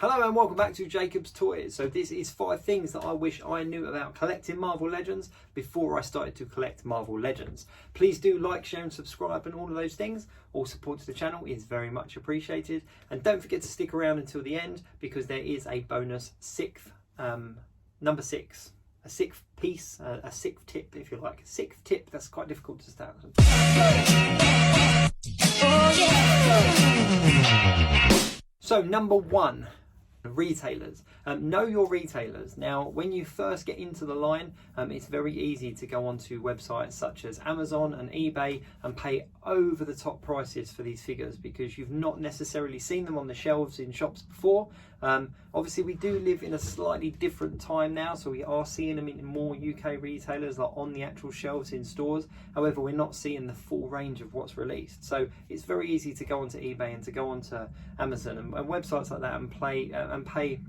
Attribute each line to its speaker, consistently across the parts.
Speaker 1: Hello and welcome back to Jacob's Toys. So this is 5 things that I wish I knew about collecting Marvel Legends before I started to collect Marvel Legends. Please do like, share and subscribe and all of those things. All support to the channel is very much appreciated. And don't forget to stick around until the end because there is a bonus number 6. A 6th piece, a 6th tip if you like. A 6th tip, that's quite difficult to start. So number 1. Retailers. Know your retailers. Now when you first get into the line, it's very easy to go onto websites such as Amazon and eBay and pay over the top prices for these figures because you've not necessarily seen them on the shelves in shops before. Obviously we do live in a slightly different time now, so we are seeing them in more UK retailers, like on the actual shelves in stores. However, we're not seeing the full range of what's released, so it's very easy to go onto eBay and to go onto Amazon and websites like that and pay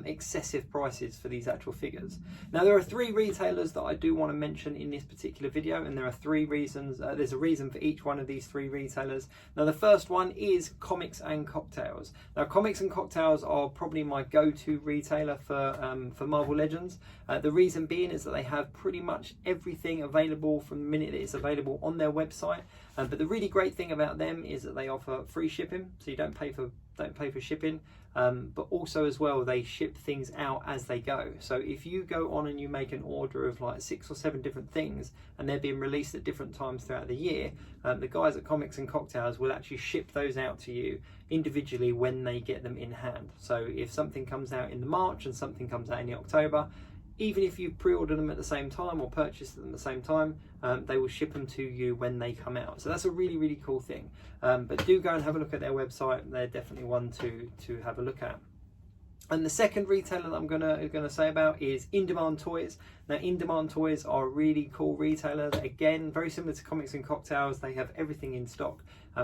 Speaker 1: excessive prices for these actual figures. Now there are 3 retailers that I do want to mention in this particular video, and there are 3 reasons. There's a reason for each one of these 3 retailers. Now the first one is Comics and Cocktails. Now Comics and Cocktails are probably my go-to retailer for Marvel Legends. The reason being is that they have pretty much everything available from the minute that it's available on their website. But the really great thing about them is that they offer free shipping, so you don't pay for shipping. But also as well, they ship things out as they go. So if you go on and you make an order of like 6 or 7 different things and they're being released at different times throughout the year, the guys at Comics and Cocktails will actually ship those out to you individually when they get them in hand. So if something comes out in the March and something comes out in the October, even if you pre-order them at the same time or purchase them at the same time, they will ship them to you when they come out. So that's a really, really cool thing. But do go and have a look at their website. They're definitely one to have a look at. And the second retailer that I'm gonna say about is In Demand Toys. Now In Demand Toys are a really cool retailer. Again, very similar to Comics and Cocktails. They have everything in stock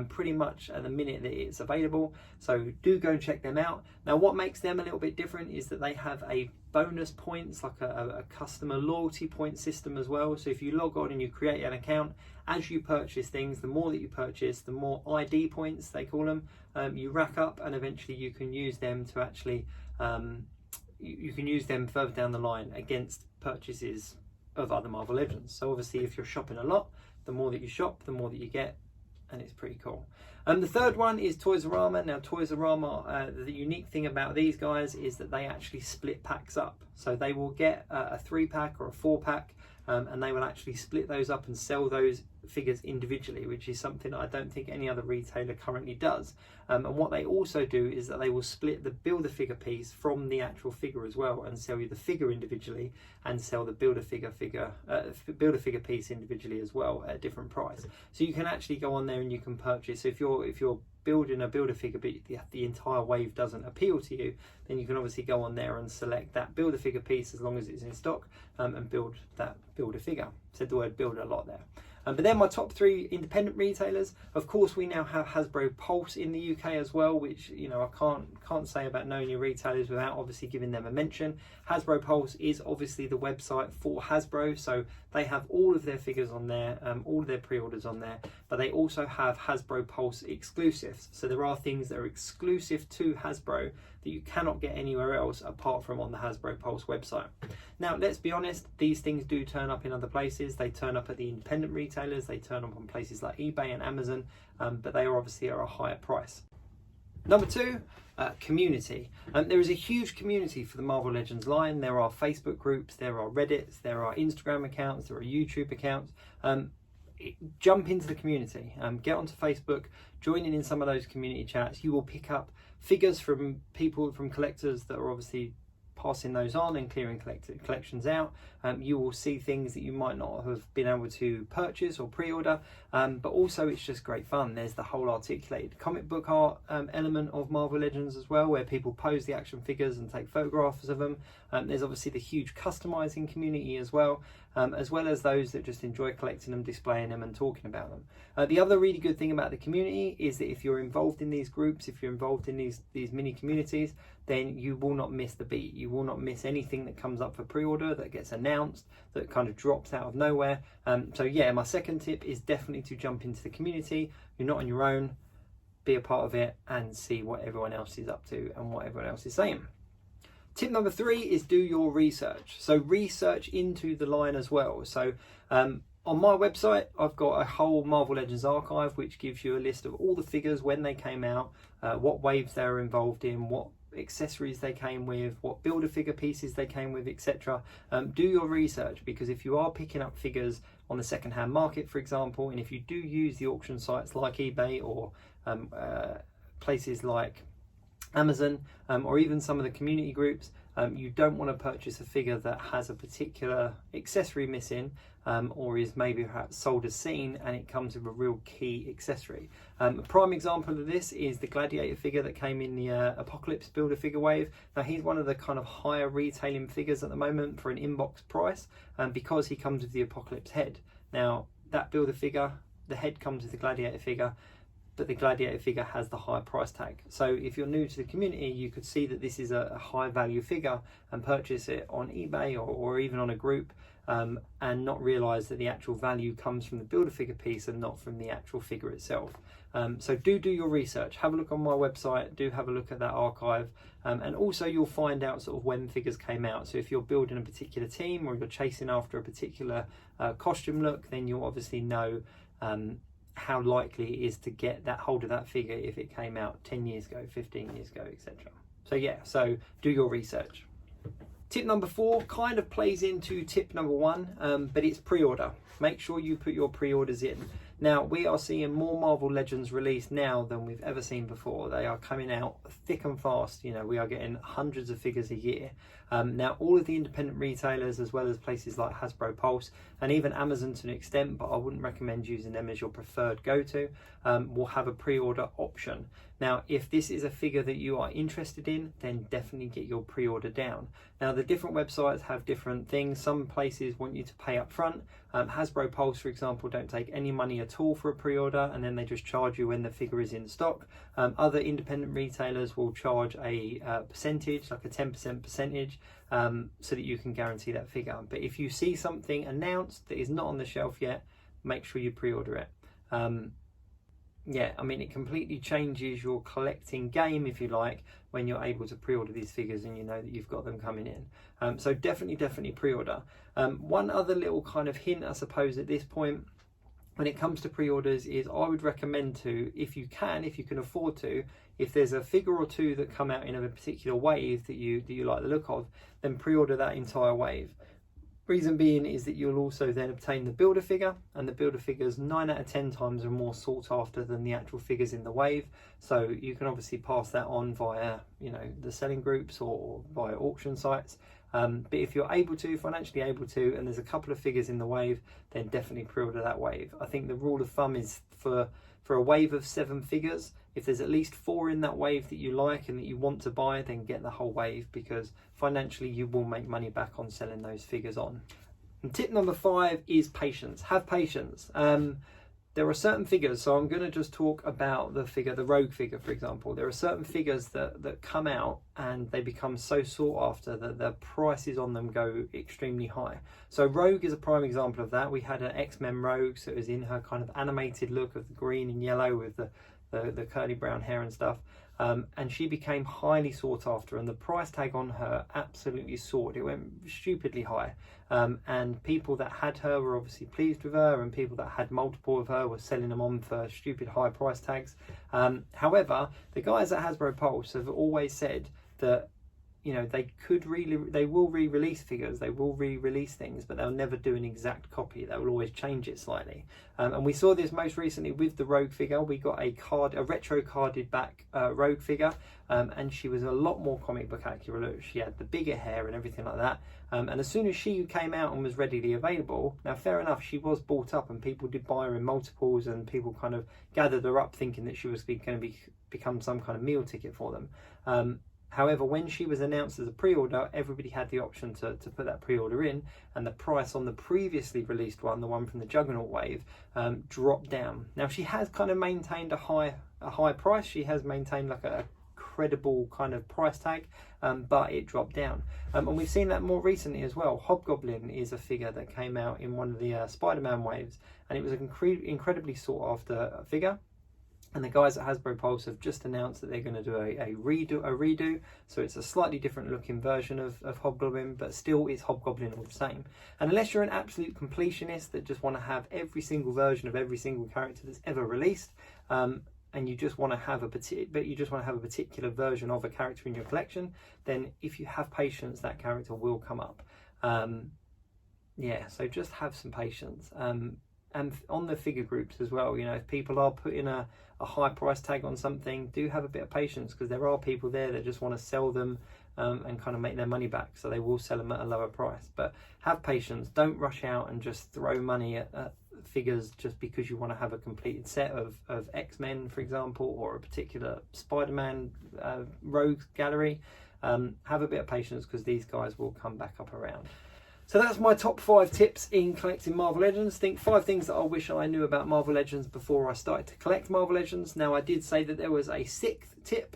Speaker 1: pretty much at the minute that it's available. So do go and check them out. Now what makes them a little bit different is that they have a bonus points, like a customer loyalty point system as well. So if you log on and you create an account, as you purchase things, the more that you purchase, the more ID points, they call them, you rack up, and eventually you can use them to actually you can use them further down the line against purchases of other Marvel Legends. So obviously if you're shopping a lot, the more that you shop, the more that you get, and it's pretty cool. The third one is Toys R Us. Now Toys R Us, the unique thing about these guys is that they actually split packs up. So they will get a 3-pack or a 4-pack, and they will actually split those up and sell those figures individually, which is something I don't think any other retailer currently does. And what they also do is that they will split the Build-A-Figure piece from the actual figure as well and sell you the figure individually and sell the Build-A-Figure piece individually as well at a different price. So you can actually go on there and you can purchase. So if you're building a Build-A-Figure but the entire wave doesn't appeal to you, then you can obviously go on there and select that Build-A-Figure piece as long as it's in stock, and build that Build-A-Figure. Said the word build a lot there. But then my top 3 independent retailers. Of course, we now have Hasbro Pulse in the UK as well, which, you know, I can't say about knowing your retailers without obviously giving them a mention. Hasbro Pulse is obviously the website for Hasbro, so they have all of their figures on there, all of their pre-orders on there, but they also have Hasbro Pulse exclusives. So there are things that are exclusive to Hasbro that you cannot get anywhere else apart from on the Hasbro Pulse website. Now, let's be honest, these things do turn up in other places. They turn up at the independent retailers, they turn up on places like eBay and Amazon, but they are obviously at a higher price. Number 2, community. There is a huge community for the Marvel Legends line. There are Facebook groups, there are Reddits, there are Instagram accounts, there are YouTube accounts. Jump into the community, get onto Facebook, join in some of those community chats. You will pick up figures from people, from collectors that are obviously passing those on and clearing collections out. You will see things that you might not have been able to purchase or pre-order, but also it's just great fun. There's the whole articulated comic book art element of Marvel Legends as well, where people pose the action figures and take photographs of them. There's obviously the huge customizing community as well as those that just enjoy collecting them, displaying them and talking about them. The other really good thing about the community is that if you're involved in these groups, if you're involved in these mini communities, then you will not miss the beat. You will not miss anything that comes up for pre-order, that gets announced, that kind of drops out of nowhere. So yeah, my second tip is definitely to jump into the community. You're not on your own. be a part of it and see what everyone else is up to and what everyone else is saying. Tip number 3 is do your research. So research into the line as well. So on my website, I've got a whole Marvel Legends archive, which gives you a list of all the figures, when they came out, what waves they were involved in, what accessories they came with, what Build-A-Figure pieces they came with, etc. Do your research, because if you are picking up figures on the second-hand market, for example, and if you do use the auction sites like eBay or places like Amazon, or even some of the community groups, you don't want to purchase a figure that has a particular accessory missing, or is maybe perhaps sold as seen and it comes with a real key accessory. A prime example of this is the Gladiator figure that came in the Apocalypse Build-A-Figure wave. Now he's one of the kind of higher retailing figures at the moment for an inbox price, because he comes with the Apocalypse head. Now that Build-A-Figure, the head comes with the Gladiator figure, but the Gladiator figure has the higher price tag. So if you're new to the community, you could see that this is a high value figure and purchase it on eBay or even on a group, and not realize that the actual value comes from the Build-A-Figure piece and not from the actual figure itself. So do your research. Have a look on my website, do have a look at that archive, and also you'll find out sort of when figures came out. So if you're building a particular team or you're chasing after a particular costume look, then you'll obviously know how likely it is to get that hold of that figure if it came out 10 years ago, 15 years ago, etc. So yeah, so do your research. Tip number 4 kind of plays into tip number 1, but it's pre-order. Make sure you put your pre-orders in. Now, we are seeing more Marvel Legends released now than we've ever seen before. They are coming out thick and fast. You know, we are getting hundreds of figures a year. Now, all of the independent retailers, as well as places like Hasbro Pulse, and even Amazon to an extent, but I wouldn't recommend using them as your preferred go-to, will have a pre-order option. Now, if this is a figure that you are interested in, then definitely get your pre-order down. Now, the different websites have different things. Some places want you to pay up front. Hasbro Pulse, for example, don't take any money at all for a pre-order, and then they just charge you when the figure is in stock. Other independent retailers will charge a percentage, like a 10% percentage, so that you can guarantee that figure. But if you see something announced that is not on the shelf yet, make sure you pre-order it. Yeah, I mean, it completely changes your collecting game, if you like, when you're able to pre-order these figures and you know that you've got them coming in. So definitely pre-order. One other little kind of hint, I suppose, at this point, when it comes to pre-orders, is I would recommend to, if you can afford to, if there's a figure or two that come out in a particular wave that you like the look of, then pre-order that entire wave. Reason being is that you'll also then obtain the Build-A-Figure, and the Build-A-Figures 9 out of 10 times are more sought after than the actual figures in the wave. So you can obviously pass that on via, you know, the selling groups or via auction sites. But if you're able to, financially able to, and there's a couple of figures in the wave, then definitely pre-order that wave. I think the rule of thumb is for a wave of 7 figures, if there's at least 4 in that wave that you like and that you want to buy, then get the whole wave, because financially you will make money back on selling those figures on. And tip number 5 is patience. Have patience. There are certain figures, so I'm going to just talk about the figure, the Rogue figure, for example. There are certain figures that come out and they become so sought after that the prices on them go extremely high. So Rogue is a prime example of that. We had an X-Men Rogue, so it was in her kind of animated look of the green and yellow with the curly brown hair and stuff. And she became highly sought after, and the price tag on her absolutely soared. It went stupidly high, and people that had her were obviously pleased with her, and people that had multiple of her were selling them on for stupid high price tags. However, the guys at Hasbro Pulse have always said that, you know, they will re-release figures, they will re-release things, but they'll never do an exact copy. They will always change it slightly. And we saw this most recently with the Rogue figure. We got a retro carded back Rogue figure, and she was a lot more comic book accurate. She had the bigger hair and everything like that. And as soon as she came out and was readily available, now fair enough, she was bought up and people did buy her in multiples, and people kind of gathered her up thinking that she was going to become some kind of meal ticket for them. However, when she was announced as a pre-order, everybody had the option to put that pre-order in, and the price on the previously released one, the one from the Juggernaut wave, dropped down. Now, she has kind of maintained a high price. She has maintained like a credible kind of price tag, but it dropped down. And we've seen that more recently as well. Hobgoblin is a figure that came out in one of the Spider-Man waves, and it was an incredibly sought after figure. And the guys at Hasbro Pulse have just announced that they're going to do a redo. So it's a slightly different looking version of Hobgoblin, but still it's Hobgoblin all the same. And unless you're an absolute completionist that just want to have every single version of every single character that's ever released, and you just want to have a particular version of a character in your collection, then if you have patience, that character will come up. Yeah, so just have some patience. And on the figure groups as well, you know, if people are putting a high price tag on something, do have a bit of patience, because there are people there that just want to sell them and kind of make their money back, so they will sell them at a lower price. But have patience, don't rush out and just throw money at figures just because you want to have a completed set of X-Men, for example, or a particular Spider-Man rogue gallery. Have a bit of patience, because these guys will come back up around. So that's my top 5 tips in collecting Marvel Legends. Think 5 things that I wish I knew about Marvel Legends before I started to collect Marvel Legends. Now, I did say that there was a 6th tip.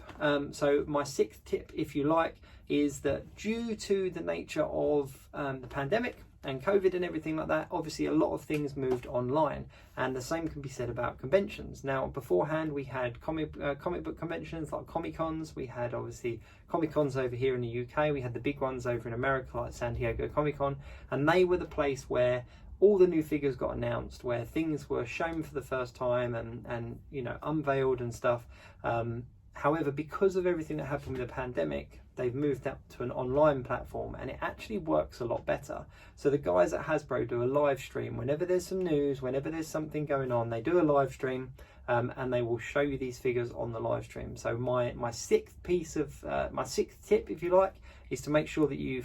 Speaker 1: So my 6th tip, if you like, is that due to the nature of the pandemic and COVID and everything like that, obviously a lot of things moved online, and the same can be said about conventions. Now, beforehand we had comic book conventions like Comic-Cons. We had obviously Comic-Cons over here in the UK. We had the big ones over in America like San Diego Comic-Con, and they were the place where all the new figures got announced, where things were shown for the first time and you know, unveiled and stuff. However, because of everything that happened with the pandemic, they've moved up to an online platform, and it actually works a lot better. So the guys at Hasbro do a live stream whenever there's some news, whenever there's something going on. They do a live stream, and they will show you these figures on the live stream. So my 6th tip, if you like, is to make sure that you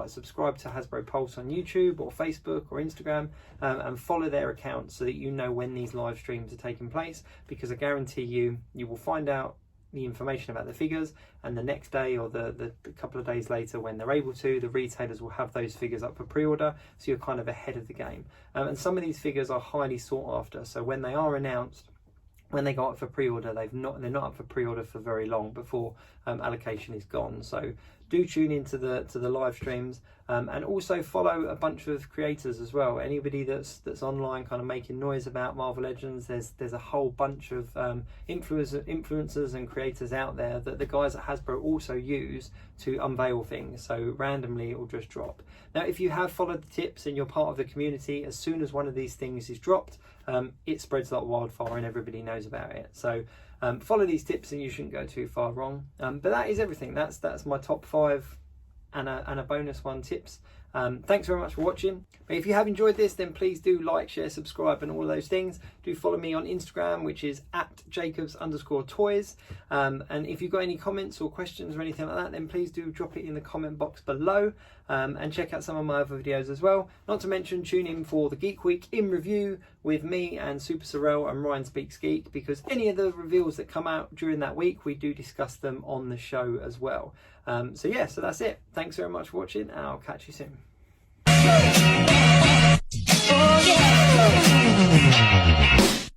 Speaker 1: subscribe to Hasbro Pulse on YouTube or Facebook or Instagram, and follow their accounts so that you know when these live streams are taking place, because I guarantee you will find out the information about the figures, and the next day or the couple of days later, when they're able to, the retailers will have those figures up for pre-order, so you're kind of ahead of the game. And some of these figures are highly sought after, so when they are announced, when they go up for pre-order, they're not up for pre-order for very long before allocation is gone. So do tune into the live streams, and also follow a bunch of creators as well. Anybody that's online kind of making noise about Marvel Legends, there's a whole bunch of influencers and creators out there that the guys at Hasbro also use to unveil things. So randomly it will just drop. Now, if you have followed the tips and you're part of the community, as soon as one of these things is dropped, it spreads like wildfire and everybody knows about it. So follow these tips and you shouldn't go too far wrong. But that is everything. That's my top 5 and a bonus 1 tips. Thanks very much for watching. But if you have enjoyed this, then please do like, share, subscribe and all of those things. Do follow me on Instagram, which is @Jacobs_toys. And if you've got any comments or questions or anything like that, then please do drop it in the comment box below, and check out some of my other videos as well. Not to mention, tune in for the Geek Week in review with me and Super Sorrel and Ryan Speaks Geek, because any of the reveals that come out during that week, we do discuss them on the show as well. So yeah, so that's it. Thanks very much for watching, and I'll catch you soon. Oh, yeah.